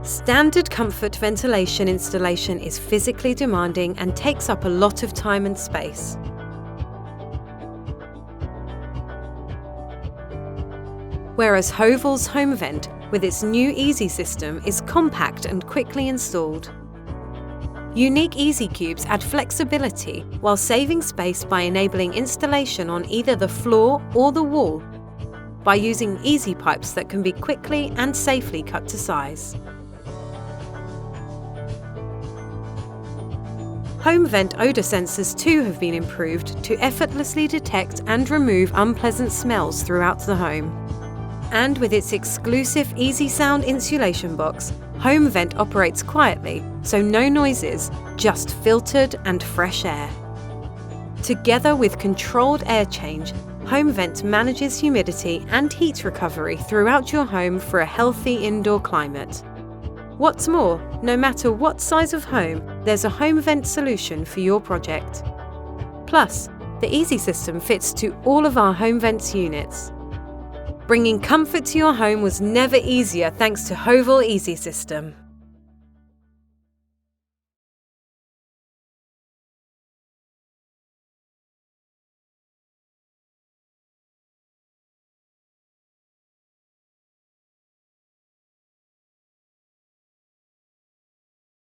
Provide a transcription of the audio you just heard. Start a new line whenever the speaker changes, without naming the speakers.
Standard comfort ventilation installation is physically demanding and takes up a lot of time and space. Whereas Hovel's HomeVent, with its new Easy system, is compact and quickly installed. Unique Easy Cubes add flexibility while saving space by enabling installation on either the floor or the wall by using Easy pipes that can be quickly and safely cut to size. HomeVent odour sensors too have been improved to effortlessly detect and remove unpleasant smells throughout the home. And with its exclusive Easy Sound insulation box, HomeVent operates quietly, so no noises, just filtered and fresh air. Together with controlled air change, HomeVent manages humidity and heat recovery throughout your home for a healthy indoor climate. What's more, no matter what size of home, there's a HomeVent solution for your project. Plus, the Easy system fits to all of our HomeVent's units. Bringing comfort to your home was never easier thanks to Hovel Easy System.